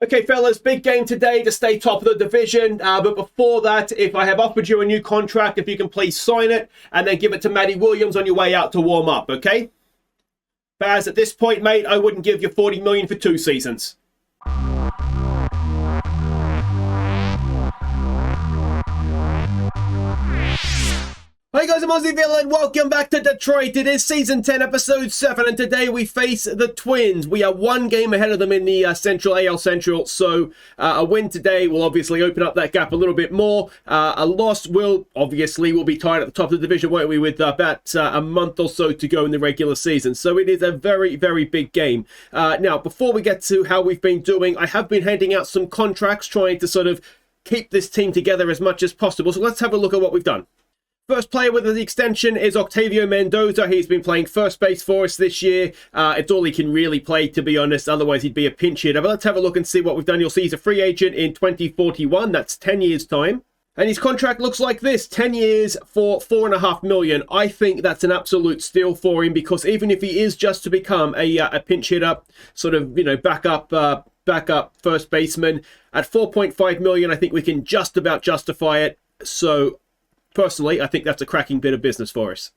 Okay, fellas, big game today to stay top of the division. But before that, if I have offered you a new contract, if you can please sign it and then give it to Matty Williams on your way out to warm up, okay? Baz, at this point, mate, I wouldn't give you $40 million for 2 seasons. Hey guys, I'm Aussie Villain. Welcome back to Detroit. It is Season 10, Episode 7, and today we face the Twins. We are 1 game ahead of them in the Central AL Central, so a win today will obviously open up that gap a little bit more. A loss will be tied at the top of the division, won't we, with about a month or so to go in the regular season. So it is a very, very big game. Now, before we get to how we've been doing, I have been handing out some contracts, trying to sort of keep this team together as much as possible. So let's have a look at what we've done. First player with the extension is Octavio Mendoza. He's been playing first base for us this year. It's all he can really play, to be honest. Otherwise, he'd be a pinch hitter. But let's have a look and see what we've done. You'll see he's a free agent in 2041. That's 10 years' time. And his contract looks like this: 10 years for $4.5 million. I think that's an absolute steal for him, because even if he is just to become a pinch hitter, sort of, you know, backup first baseman at $4.5 million, I think we can just about justify it. So personally, I think that's a cracking bit of business for us.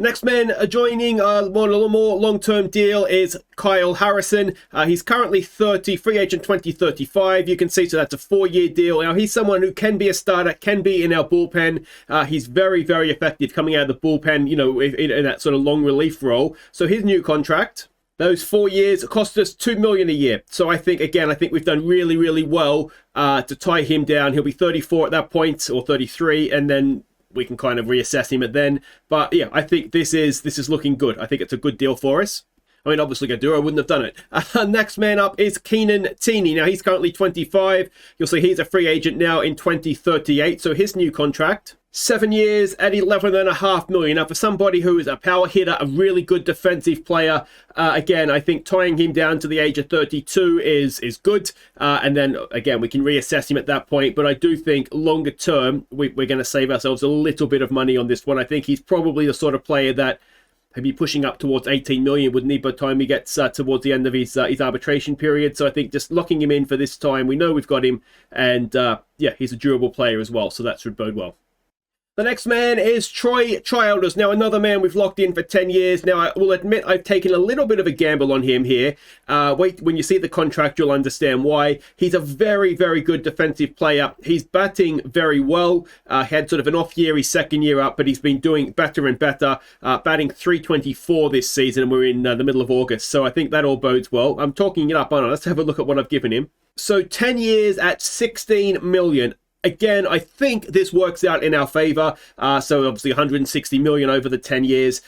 Next man joining a little more long-term deal is Kyle Harrison. He's currently 30, free agent 2035. You can see, so that's a 4-year deal. Now, he's someone who can be a starter, can be in our bullpen. He's very, very effective coming out of the bullpen, you know, in that sort of long relief role. So his new contract, those 4 years, cost us $2 million a year. So I think we've done really, really well to tie him down. He'll be 34 at that point, or 33, and then we can kind of reassess him at then. But yeah, I think this is looking good. I think it's a good deal for us. I mean, obviously I do, I wouldn't have done it. Next man up is Keenan Teeny. Now, he's currently 25. You'll see he's a free agent now in 2038. So his new contract, 7 years at $11.5 million. Now, for somebody who is a power hitter, a really good defensive player, again, I think tying him down to the age of 32 is good. And then, again, we can reassess him at that point. But I do think longer term, we're going to save ourselves a little bit of money on this one. I think he's probably the sort of player that he'd be pushing up towards 18 million, wouldn't he, by the time he gets towards the end of his arbitration period. So I think just locking him in for this time, we know we've got him. And, yeah, he's a durable player as well. So that should bode well. The next man is Troy Childers. Now, another man we've locked in for 10 years. Now, I will admit I've taken a little bit of a gamble on him here. Wait, when you see the contract, you'll understand why. He's a very, very good defensive player. He's batting very well. Had sort of an off year his second year up, but he's been doing better and better. Batting .324 this season, and we're in the middle of August. So I think that all bodes well. I'm talking it up, aren't I? Let's have a look at what I've given him. So 10 years at $16 million. Again, I think this works out in our favor. So obviously 160 million over the 10 years.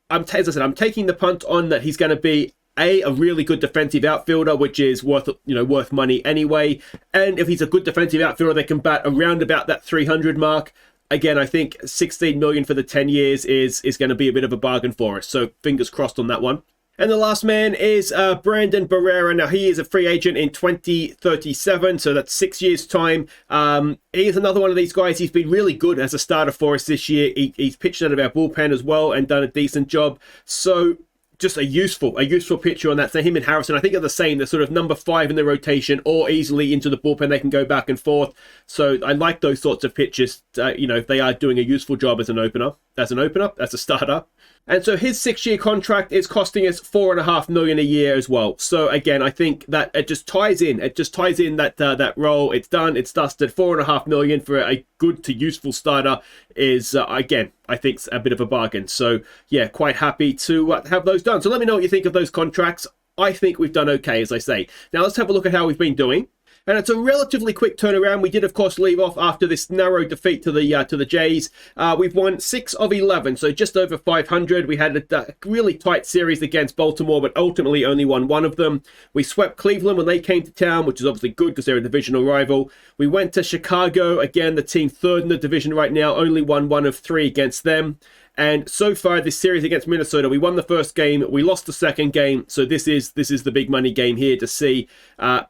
As I said, I'm taking the punt on that he's going to be a really good defensive outfielder, which is worth money anyway. And if he's a good defensive outfielder, they can bat around about that 300 mark. Again, I think 16 million for the 10 years is going to be a bit of a bargain for us. So fingers crossed on that one. And the last man is Brandon Barrera. Now, he is a free agent in 2037, so that's 6 years' time. He is another one of these guys. He's been really good as a starter for us this year. He's pitched out of our bullpen as well and done a decent job. So just a useful pitcher on that. So him and Harrison, I think, are the same. They're sort of number 5 in the rotation, or easily into the bullpen. They can go back and forth. So I like those sorts of pitchers. If they are doing a useful job as a starter. And so his 6-year contract is costing us $4.5 million a year as well. So again, I think that it just ties in. It just ties in that role. It's done. It's dusted. $4.5 million for a good to useful starter is again, I think, a bit of a bargain. So yeah, quite happy to have those done. So let me know what you think of those contracts. I think we've done okay, as I say. Now let's have a look at how we've been doing. And it's a relatively quick turnaround. We did, of course, leave off after this narrow defeat to the Jays. We've won 6 of 11, so just over 500. We had a really tight series against Baltimore, but ultimately only won 1 of them. We swept Cleveland when they came to town, which is obviously good because they're a divisional rival. We went to Chicago, again, the team 3rd in the division right now, only won 1 of 3 against them. And so far, this series against Minnesota, we won the first game, we lost the second game. So this is the big money game here to see,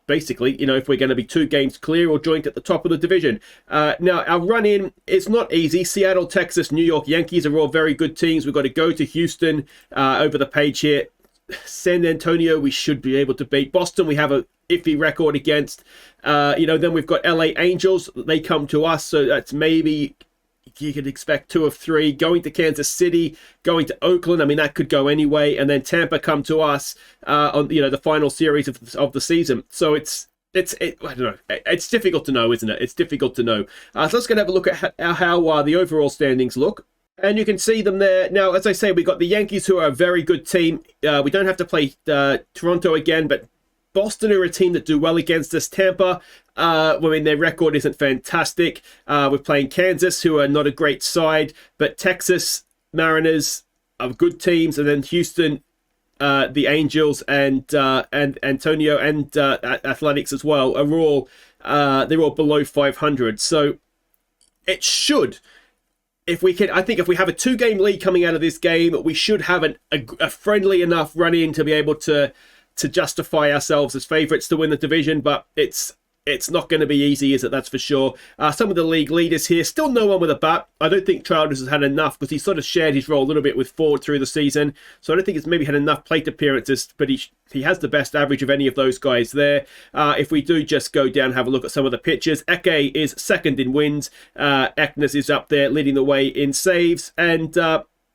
basically, if we're going to be 2 games clear or joint at the top of the division. Now, our run-in is not easy. Seattle, Texas, New York Yankees are all very good teams. We've got to go to Houston over the page here. San Antonio, we should be able to beat. Boston, we have a iffy record against. Then we've got LA Angels. They come to us, so that's maybe you could expect 2 of 3. Going to Kansas City, going to Oakland. I mean, that could go anyway. And then Tampa come to us on the final series of the season. So it's I don't know. It's difficult to know, isn't it? It's difficult to know. So let's go and have a look at how the overall standings look. And you can see them there. Now, as I say, we've got the Yankees, who are a very good team. We don't have to play Toronto again, but Boston are a team that do well against us. Tampa, their record isn't fantastic. We're playing Kansas, who are not a great side, but Texas, Mariners are good teams, and then Houston, the Angels, and Antonio and Athletics as well are all they're all below 500. So it should. I think if we have a 2-game lead coming out of this game, we should have a friendly enough run-in to be able to justify ourselves as favourites to win the division, but it's not going to be easy, is it? That's for sure. Some of the league leaders here, still no one with a bat. I don't think Childers has had enough, because he sort of shared his role a little bit with Ford through the season. So I don't think he's maybe had enough plate appearances, but he has the best average of any of those guys there. If we do just go down and have a look at some of the pitchers, Eke is second in wins. Eknes is up there leading the way in saves. And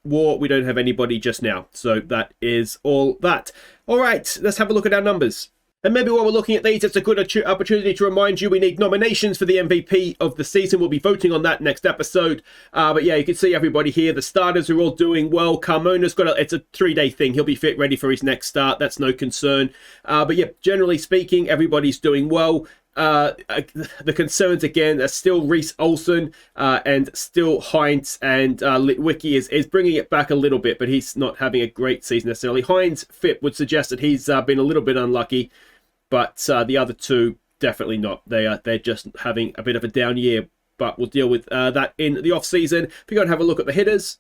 War, we don't have anybody just now. So that is all that. All right, let's have a look at our numbers. And maybe while we're looking at these, it's a good opportunity to remind you we need nominations for the MVP of the season. We'll be voting on that next episode. But yeah, you can see everybody here. The starters are all doing well. Carmona's it's a 3-day thing. He'll be fit, ready for his next start. That's no concern. But yeah, generally speaking, everybody's doing well. The concerns again are still Reese Olson and still Hines, and Litwicki is bringing it back a little bit, but he's not having a great season necessarily. Hines' FIP would suggest that he's been a little bit unlucky, but the other two definitely not. They're just having a bit of a down year, but we'll deal with that in the off season. If we go and have a look at the hitters.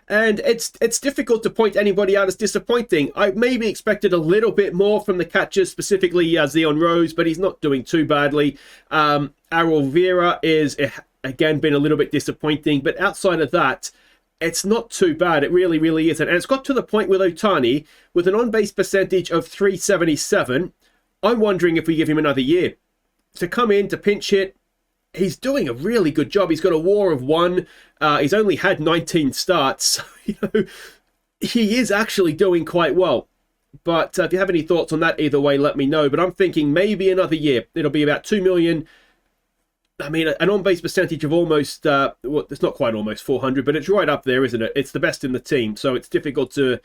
And it's difficult to point anybody out as disappointing. I maybe expected a little bit more from the catchers, specifically Zion Rose, but he's not doing too badly. Arol Vera is, again, been a little bit disappointing. But outside of that, it's not too bad. It really, really isn't. And it's got to the point with Ohtani, with an on-base percentage of .377, I'm wondering if we give him another year. To come in, to pinch hit, he's doing a really good job. He's got a WAR of 1. He's only had 19 starts. So, he is actually doing quite well. But if you have any thoughts on that, either way, let me know. But I'm thinking maybe another year. It'll be about 2 million. I mean, an on-base percentage of almost, it's not quite almost 400, but it's right up there, isn't it? It's the best in the team. So it's difficult to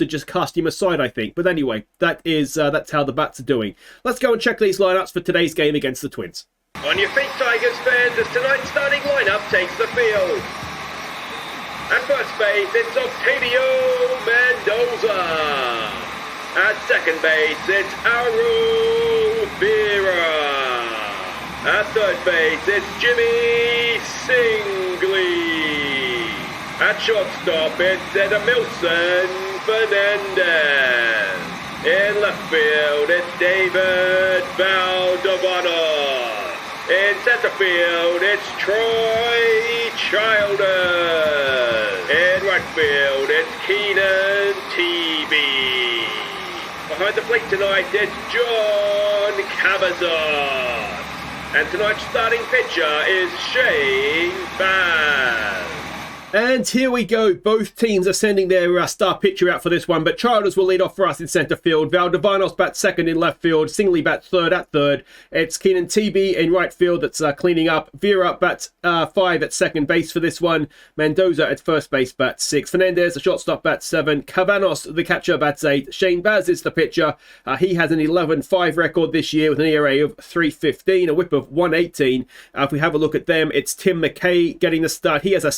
just cast him aside, I think. But anyway, that's how the bats are doing. Let's go and check these lineups for today's game against the Twins. On your feet, Tigers fans, as tonight's starting lineup takes the field. At first base, it's Octavio Mendoza. At second base, it's Arol Vera. At third base, it's Jimmy Singley. At shortstop, it's Edmilson Fernandez. In left field, it's David Valdivano. In center field, it's Troy Childers. In right field, it's Keenan TV. Behind the plate tonight, it's John Cabazon. And tonight's starting pitcher is Shane Baz. And here we go. Both teams are sending their star pitcher out for this one, but Childers will lead off for us in centre field. Valdivanos bats second in left field. Singley bats third at third. It's Keenan TB in right field that's cleaning up. Vera bats 5 at second base for this one. Mendoza at first base bats 6. Fernandez, the shortstop, bats 7. Cavanos, the catcher, bats 8. Shane Baz is the pitcher. He has an 11-5 record this year with an ERA of 3.15, a whip of 1.18. If we have a look at them, it's Tim McKay getting the start. He has a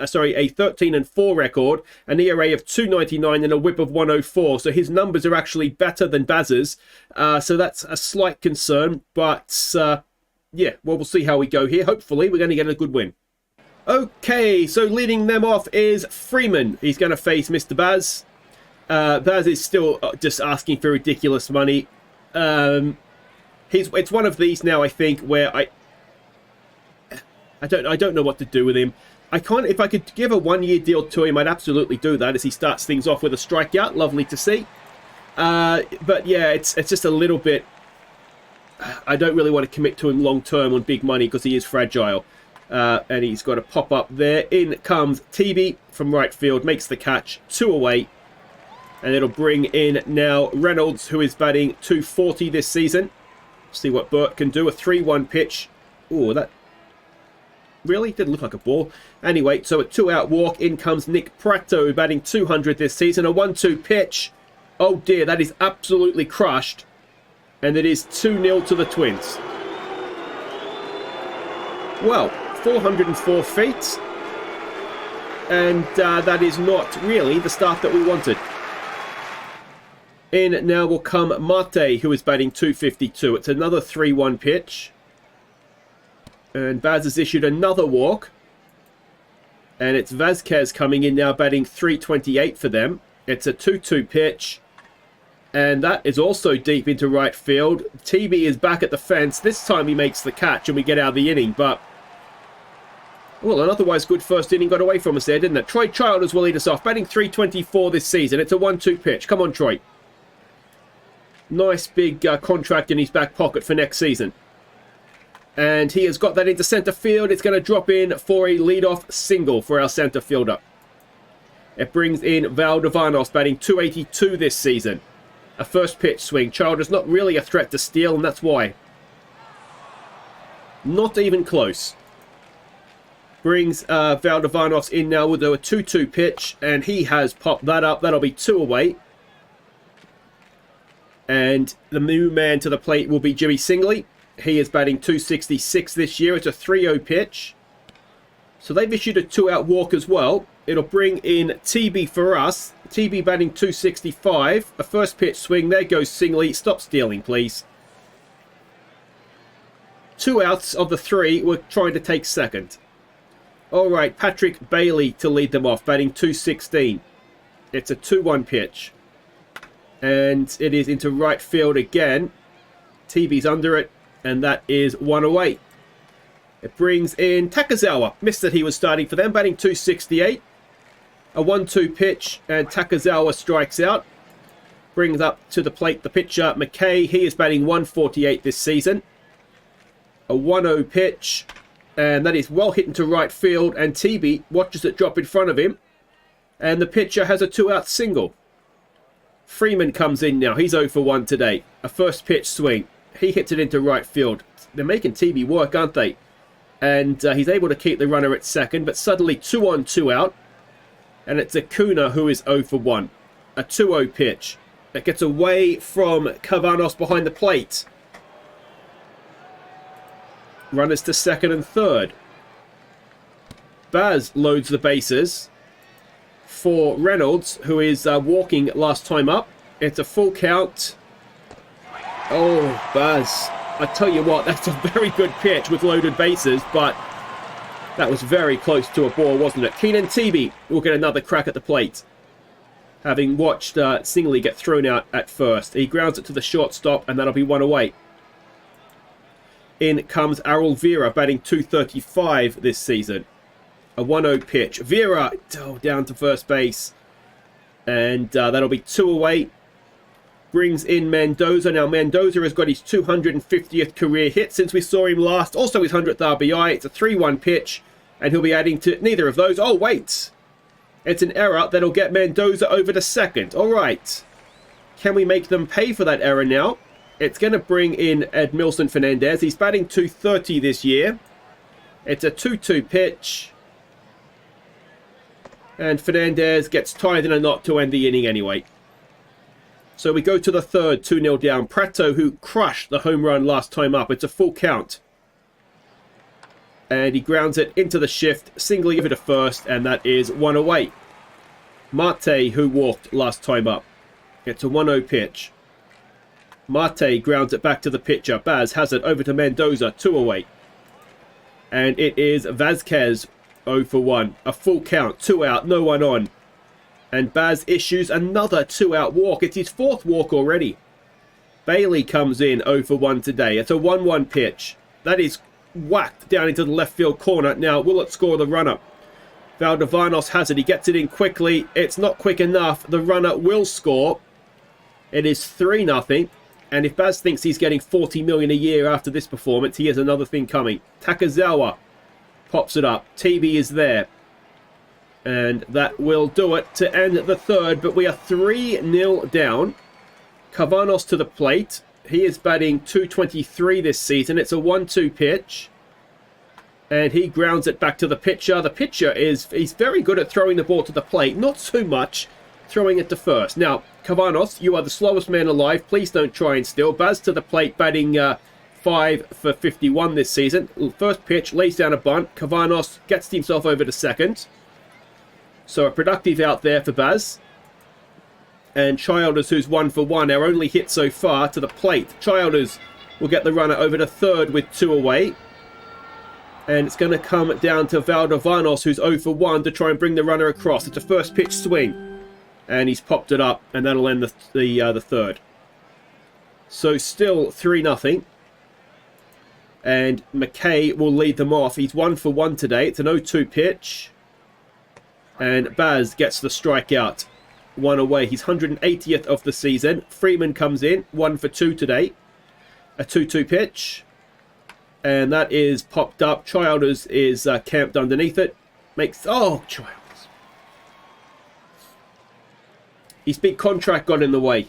13-4 record, an ERA of 2.99 and a whip of 1.04. So his numbers are actually better than Baz's. So that's a slight concern. But yeah, well, we'll see how we go here. Hopefully, we're going to get a good win. Okay, so leading them off is Freeman. He's going to face Mr. Baz. Baz is still just asking for ridiculous money. It's one of these now, I think, where I don't know what to do with him. if I could give a 1-year deal to him, I'd absolutely do that as he starts things off with a strikeout. Lovely to see. But yeah, it's just a little bit... I don't really want to commit to him long term on big money because he is fragile. And he's got to pop up there. In comes TB from right field, makes the catch, 2 away. And it'll bring in now Reynolds, who is batting .240 this season. See what Burt can do. A 3-1 pitch. Oh, that really didn't look like a ball. Anyway, so a 2-out walk. In comes Nick Prato, batting .200 this season. A 1-2 pitch. Oh dear, that is absolutely crushed. And it is 2-0 to the Twins. Well, 404 feet. And that is not really the start that we wanted. In now will come Marte, who is batting .252. It's another 3-1 pitch. And Baz has issued another walk. And it's Vasquez coming in now, batting .328 for them. It's a 2-2 pitch. And that is also deep into right field. TB is back at the fence. This time he makes the catch and we get out of the inning. But, well, an otherwise good first inning got away from us there, didn't it? Troy Childers will lead us off, batting .324 this season. It's a 1-2 pitch. Come on, Troy. Nice big contract in his back pocket for next season. And he has got that into centre field. It's going to drop in for a leadoff single for our centre fielder. It brings in Valdivanos, batting .282 this season. A first pitch swing. Childers not really a threat to steal, and that's why. Not even close. Brings Valdivanos in now with a 2-2 pitch, and he has popped that up. That'll be 2 away. And the new man to the plate will be Jimmy Singley. He is batting .266 this year. It's a 3-0 pitch. So they've issued a 2-out walk as well. It'll bring in TB for us. TB batting .265. A first pitch swing. There goes Singley. Stop stealing, please. 2 outs of the 3. We're trying to take second. All right, Patrick Bailey to lead them off, batting .216. It's a 2-1 pitch. And it is into right field again. TB's under it. And that is 1 away. It brings in Takazawa. Missed that he was starting for them. Batting .268. A 1-2 pitch. And Takazawa strikes out. Brings up to the plate the pitcher, McKay. He is batting .148 this season. A 1-0 pitch. And that is well hit into right field. And TB watches it drop in front of him. And the pitcher has a 2-out single. Freeman comes in now. He's 0 for 1 today. A first pitch swing. He hits it into right field. They're making TB work, aren't they? And he's able to keep the runner at second. But suddenly 2 on, 2 out. And it's Acuna who is 0 for 1. A 2-0 pitch. It gets away from Cavanos behind the plate. Runners to second and third. Baz loads the bases for Reynolds, who is walking last time up. It's a full count. Oh, Baz. I tell you what, that's a very good pitch with loaded bases, but that was very close to a ball, wasn't it? Keenan TB will get another crack at the plate, having watched Singley get thrown out at first. He grounds it to the shortstop, and that'll be 1 away. In comes Errol Vera, batting .235 this season. A 1-0 pitch. Vera down to first base. And that'll be 2 away. Brings in Mendoza. Now, Mendoza has got his 250th career hit since we saw him last. Also his 100th RBI. It's a 3-1 pitch. And he'll be adding to neither of those. Oh, wait. It's an error that'll get Mendoza over to second. All right. Can we make them pay for that error now? It's going to bring in Edmilson Fernandez. He's batting .230 this year. It's a 2-2 pitch. And Fernandez gets tied in a knot to end the inning anyway. So we go to the third, 2-0 down. Prato, who crushed the home run last time up. It's a full count. And he grounds it into the shift, singly over to first, and that is 1 away. Marte, who walked last time up. It's a 1-0 pitch. Marte grounds it back to the pitcher. Baz has it over to Mendoza, 2 away. And it is Vasquez, 0 for 1. A full count, 2 out, no one on. And Baz issues another 2-out walk. It's his 4th walk already. Bailey comes in 0 for 1 today. It's a 1-1 pitch. That is whacked down into the left field corner. Now, will it score the runner? Valdivanos has it. He gets it in quickly. It's not quick enough. The runner will score. It is 3-0. And if Baz thinks he's getting 40 million a year after this performance, he has another thing coming. Takazawa pops it up. TB is there. And that will do it to end the third. But we are 3-0 down. Cavanos to the plate. He is batting .223 this season. It's a 1-2 pitch. And he grounds it back to the pitcher. The pitcher he's very good at throwing the ball to the plate. Not too much throwing it to first. Now, Cavanos, you are the slowest man alive. Please don't try and steal. Baz to the plate, batting 5 for 51 this season. First pitch, lays down a bunt. Cavanos gets himself over to second. So a productive out there for Baz. And Childers, who's 1 for 1, our only hit so far, to the plate. Childers will get the runner over to third with 2 away. And it's going to come down to Valdivanos, who's 0 for 1, to try and bring the runner across. It's a first pitch swing. And he's popped it up, and that'll end the third. So still 3-0. And McKay will lead them off. He's 1 for 1 today. It's an 0-2 pitch. And Baz gets the strikeout. 1 away. He's 180th of the season. Freeman comes in. 1 for 2 today. A 2-2 pitch. And that is popped up. Childers is camped underneath it. Oh, Childers. His big contract got in the way.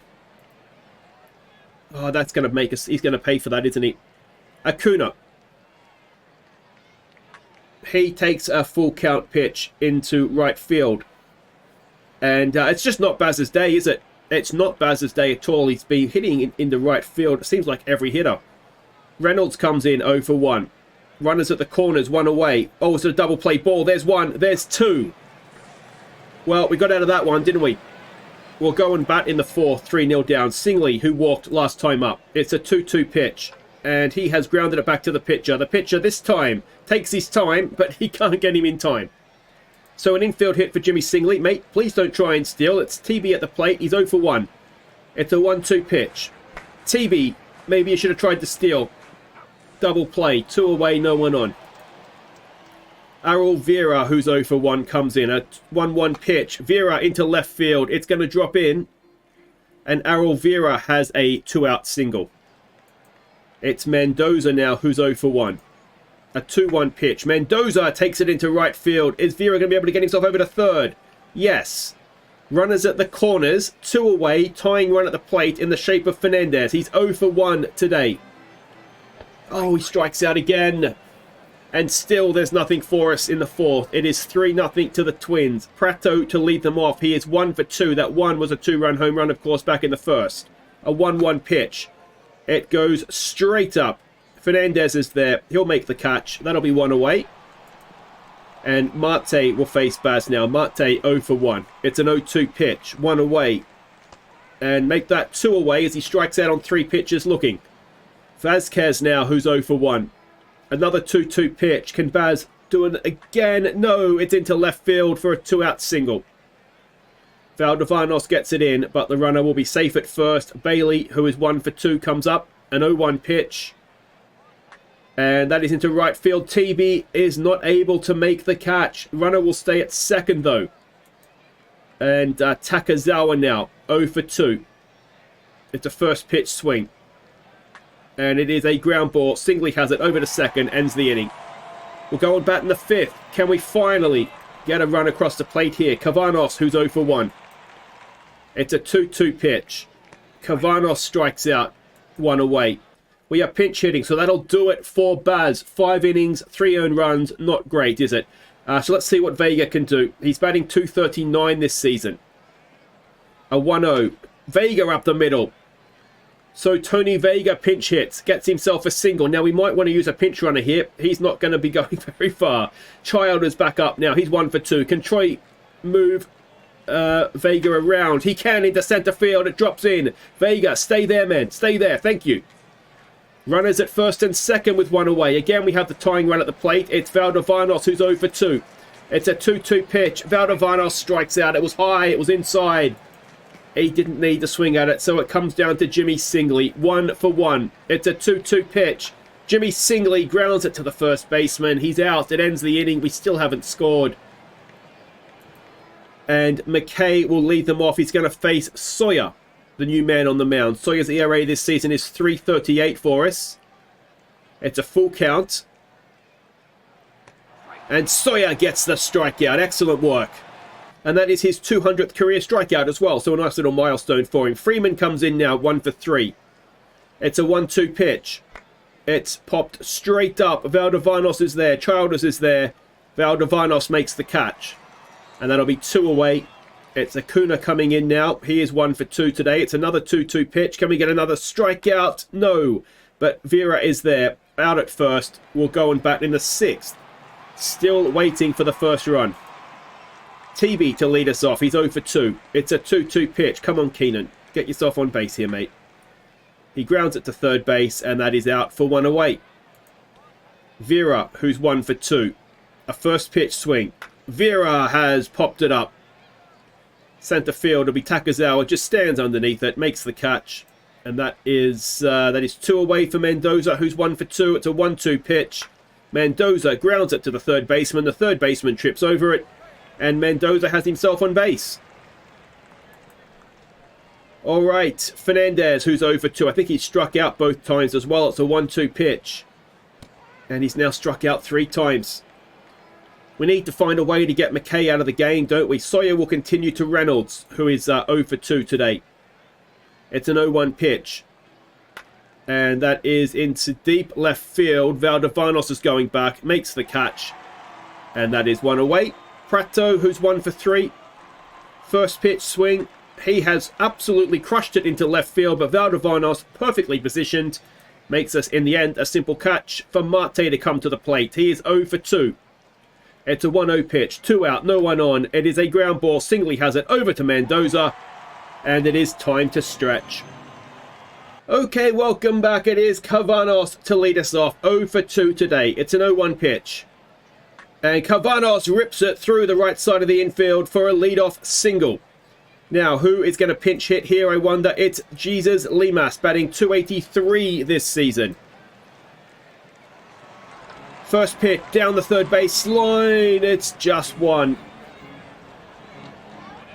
Oh, that's going to make us... He's going to pay for that, isn't he? Acuna. He takes a full count pitch into right field. And it's just not Baz's day, is it? It's not Baz's day at all. He's been hitting in the right field. It seems like every hitter. Reynolds comes in 0 for 1. Runners at the corners, 1 away. Oh, it's a double play ball. There's 1. There's 2. Well, we got out of that one, didn't we? We'll go and bat in the fourth, 3-0 down. Singley, who walked last time up. It's a 2-2 pitch. And he has grounded it back to the pitcher. The pitcher this time takes his time, but he can't get him in time. So an infield hit for Jimmy Singley. Mate, please don't try and steal. It's TB at the plate. He's 0 for 1. It's a 1-2 pitch. TB, maybe you should have tried to steal. Double play. 2 away, no one on. Arul Vera, who's 0 for 1, comes in. A 1-1 pitch. Vera into left field. It's going to drop in. And Arul Vera has a 2-out single. It's Mendoza now, who's 0 for 1. A 2-1 pitch. Mendoza takes it into right field. Is Vera going to be able to get himself over to third? Yes. Runners at the corners. 2 away. Tying run at the plate in the shape of Fernandez. He's 0 for 1 today. Oh, he strikes out again. And still there's nothing for us in the fourth. It is 3-0 to the Twins. Prato to lead them off. He is 1 for 2. That one was a 2-run home run, of course, back in the first. A 1-1 pitch. It goes straight up. Fernandez is there. He'll make the catch. That'll be 1 away. And Marte will face Baz now. Marte 0 for 1. It's an 0-2 pitch. 1 away. And make that 2 away as he strikes out on 3 pitches looking. Vazquez now, who's 0 for 1. Another 2-2 pitch. Can Baz do it again? No, it's into left field for a 2-out single. Valdivanos gets it in, but the runner will be safe at first. Bailey, who is 1 for 2, comes up. An 0-1 pitch. And that is into right field. TB is not able to make the catch. Runner will stay at second, though. And Takazawa now, 0 for 2. It's a first pitch swing. And it is a ground ball. Singley has it over to second, ends the inning. We'll go and bat in the fifth. Can we finally get a run across the plate here? Cavanos, who's 0 for 1. It's a 2-2 pitch. Cavanos strikes out. 1 away. We are pinch hitting, so that'll do it for Baz. 5 innings, 3 earned runs. Not great, is it? So let's see what Vega can do. He's batting .239 this season. A 1-0. Vega up the middle. So Tony Vega pinch hits, gets himself a single. Now we might want to use a pinch runner here. He's not going to be going very far. Childers back up now. He's 1 for 2. Can Troy move Vega around? He can into centre field. It drops in. Vega, stay there, man. Stay there. Thank you. Runners at first and second with 1 away. Again, we have the tying run at the plate. It's Valdivanos, who's 0 for 2. It's a 2-2 pitch. Valdivanos strikes out. It was high. It was inside. He didn't need to swing at it, so it comes down to Jimmy Singley. 1 for 1. It's a 2-2 pitch. Jimmy Singley grounds it to the first baseman. He's out. It ends the inning. We still haven't scored. And McKay will lead them off. He's going to face Sawyer, the new man on the mound. Sawyer's ERA this season is 3.38 for us. It's a full count. And Sawyer gets the strikeout. Excellent work. And that is his 200th career strikeout as well. So a nice little milestone for him. Freeman comes in now, 1 for 3. It's a 1-2 pitch. It's popped straight up. Valdivinos is there. Childers is there. Valdivinos makes the catch. And that'll be 2 away. It's Acuna coming in now. He is 1 for 2 today. It's another 2-2 pitch. Can we get another strikeout? No. But Vera is there. Out at first. We'll go and bat in the 6th. Still waiting for the first run. TB to lead us off. He's 0 for 2. It's a 2-2 pitch. Come on, Keenan. Get yourself on base here, mate. He grounds it to third base, and that is out for 1 away. Vera, who's 1 for 2. A first pitch swing. Vera has popped it up. Center field will be Takazawa. Just stands underneath it, makes the catch. And that is 2 away for Mendoza, who's 1 for 2. It's a 1-2 pitch. Mendoza grounds it to the third baseman. The third baseman trips over it. And Mendoza has himself on base. All right, Fernandez, who's 0 for 2. I think he struck out both times as well. It's a 1-2 pitch. And he's now struck out 3 times. We need to find a way to get McKay out of the game, don't we? Sawyer will continue to Reynolds, who is 0 for 2 today. It's an 0-1 pitch. And that is into deep left field. Valdivinos is going back, makes the catch. And that is 1 away. Prato, who's 1 for 3. First pitch swing. He has absolutely crushed it into left field, but Valdivinos, perfectly positioned, makes us, in the end, a simple catch for Marte to come to the plate. He is 0 for 2. It's a 1-0 pitch. 2 out, no one on. It is a ground ball. Singly has it over to Mendoza. And it is time to stretch. Okay, welcome back. It is Cavanos to lead us off. 0 for 2 today. It's an 0-1 pitch. And Cavanos rips it through the right side of the infield for a leadoff single. Now, who is going to pinch hit here, I wonder? It's Jesus Limas, batting 283 this season. First pitch down the third base line. It's just 1.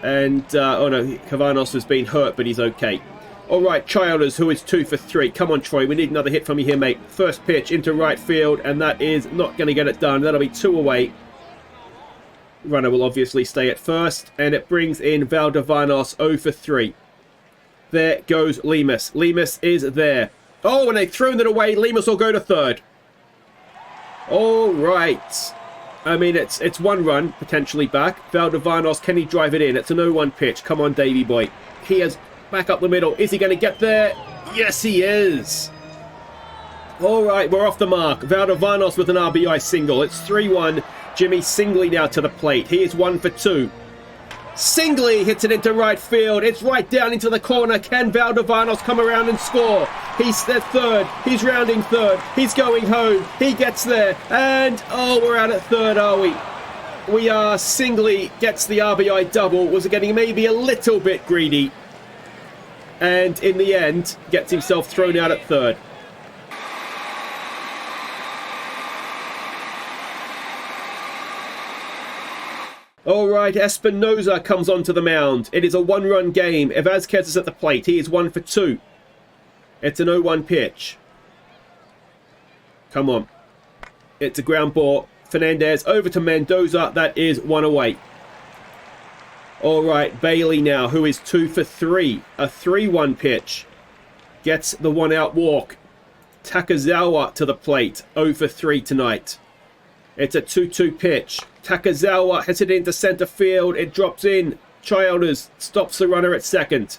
And, oh no, Cavanos has been hurt, but he's okay. All right, Childers, who is 2 for 3. Come on, Troy, we need another hit from you here, mate. First pitch into right field, and that is not going to get it done. That'll be 2 away. Runner will obviously stay at first, and it brings in Valdivinos, 0 for 3. There goes Limas. Limas is there. Oh, and they've thrown it away. Limas will go to third. All right. I mean, it's 1 run, potentially back. Valdivinos, can he drive it in? It's an 0-1 pitch. Come on, Davey boy. He is back up the middle. Is he going to get there? Yes, he is. All right, we're off the mark. Valdivinos with an RBI single. It's 3-1. Jimmy Singley now to the plate. He is 1 for 2. Singley hits it into right field. It's right down into the corner. Can Valdivinos come around and score? He's at third. He's rounding third. He's going home. He gets there. And, oh, we're out at third, are we? We are. Singley gets the RBI double. Was getting maybe a little bit greedy. And in the end, gets himself thrown out at third. All right, Espinoza comes onto the mound. It is a 1-run game. Vazquez is at the plate. He is 1 for 2. It's an 0-1 pitch. Come on. It's a ground ball. Fernandez over to Mendoza. That is 1 away. All right, Bailey now, who is 2 for 3. A 3-1 pitch. Gets the 1-out walk. Takazawa to the plate. 0 for 3 tonight. It's a 2-2 pitch. Takazawa hits it into center field. It drops in. Childers stops the runner at second.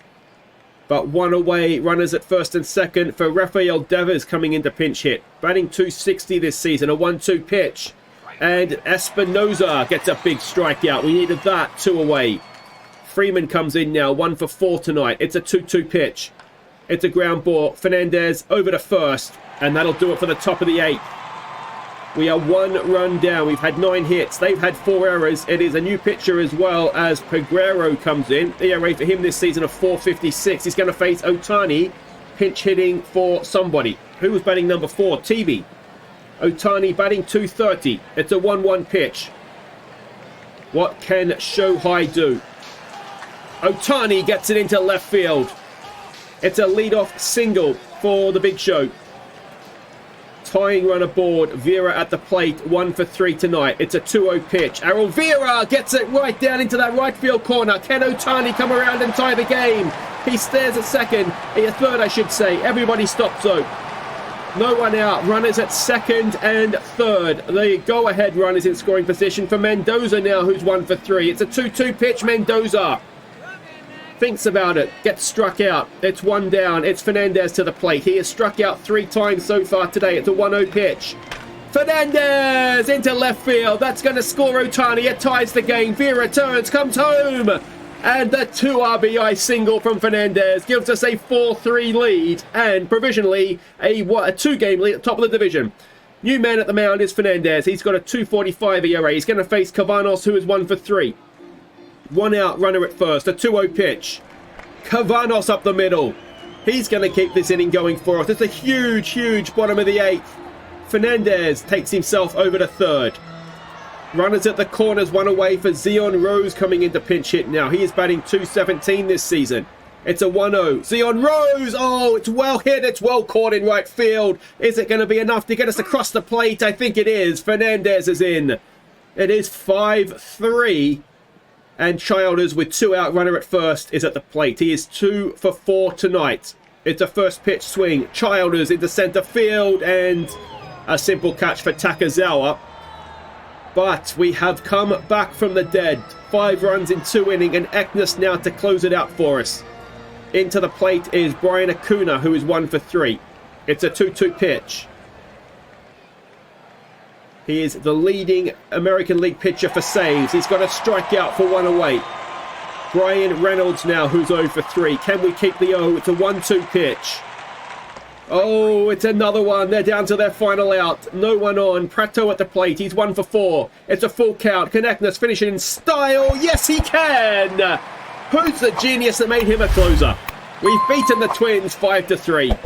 But 1 away. Runners at first and second for Rafael Devers coming into pinch hit. Batting 260 this season. A 1-2 pitch. And Espinoza gets a big strikeout. We needed that. 2 away. Freeman comes in now. 1 for 4 tonight. It's a 2-2 pitch. It's a ground ball. Fernandez over to first. And that'll do it for the top of the 8th. We are 1 run down. We've had 9 hits. They've had 4 errors. It is a new pitcher as well as Peguero comes in. The ERA for him this season of 4.56. He's going to face Otani, pinch hitting for somebody. Who was batting number 4? TV. Otani batting 230. It's a 1-1 pitch. What can Shohei do? Ohtani gets it into left field. It's a leadoff single for the Big Show. Tying run aboard. Vera at the plate, 1 for 3 tonight. It's a 2-0 pitch. Errol Vera gets it right down into that right field corner. Can Ohtani come around and tie the game? He stares at second, third I should say. Everybody stops though. No one out. Runners at second and third. The go-ahead run is in scoring position for Mendoza now, who's 1 for 3. It's a 2-2 pitch. Mendoza thinks about it, gets struck out. It's 1 down. It's Fernandez to the plate. He has struck out 3 times so far today. It's a 1-0 pitch. Fernandez into left field. That's going to score Ohtani. It ties the game. Vera turns, comes home. And the 2 RBI single from Fernandez gives us a 4-3 lead and provisionally a 2-game lead at the top of the division. New man at the mound is Fernandez. He's got a 2.45 ERA. He's going to face Cavanos, who is 1 for 3. 1 out, runner at first, a 2-0 pitch. Cavanos up the middle. He's going to keep this inning going for us. It's a huge bottom of the 8th. Fernandez takes himself over to third. Runners at the corners, 1 away for Zion Rose coming into pinch hit now. He is batting .217 this season. It's a 1-0. Zion Rose, oh, it's well hit. It's well caught in right field. Is it going to be enough to get us across the plate? I think it is. Fernandez is in. It is 5-3. And Childers with 2 out, runner at first, is at the plate. He is 2 for 4 tonight. It's a first pitch swing. Childers into center field and a simple catch for Takazawa. But we have come back from the dead. 5 runs in 2 innings and Eknes now to close it out for us. Into the plate is Brian Acuna, who is 1 for 3. It's a 2-2 pitch. He is the leading American League pitcher for saves. He's got a strikeout for 1 away. Brian Reynolds now, who's 0 for 3. Can we keep the 0? It's a 1-2 pitch. Oh, it's another one. They're down to their final out. No one on. Prato at the plate. He's 1 for 4. It's a full count. Can Eknes finish it in style? Yes, he can. Who's the genius that made him a closer? We've beaten the Twins 5-3.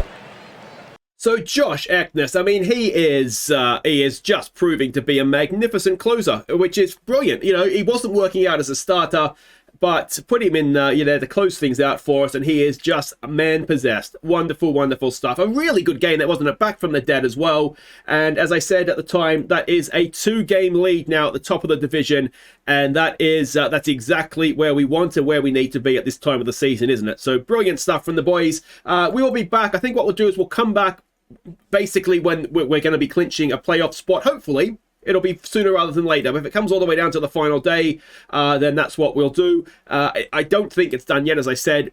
So Josh Eknes, I mean, he is just proving to be a magnificent closer, which is brilliant. You know, he wasn't working out as a starter, but put him in, to close things out for us, and he is just man-possessed. Wonderful stuff. A really good game. That wasn't a back from the dead as well. And as I said at the time, that is a 2-game lead now at the top of the division, and that's exactly where we want and where we need to be at this time of the season, isn't it? So brilliant stuff from the boys. We will be back. I think what we'll do is we'll come back basically when we're going to be clinching a playoff spot, hopefully. It'll be sooner rather than later. But if it comes all the way down to the final day, then that's what we'll do. I don't think it's done yet, as I said,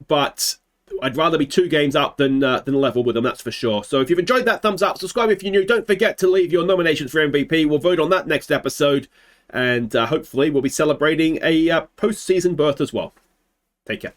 but I'd rather be 2 games up than level with them, that's for sure. So if you've enjoyed that, thumbs up, subscribe if you're new. Don't forget to leave your nominations for MVP. We'll vote on that next episode, and hopefully we'll be celebrating a postseason berth as well. Take care.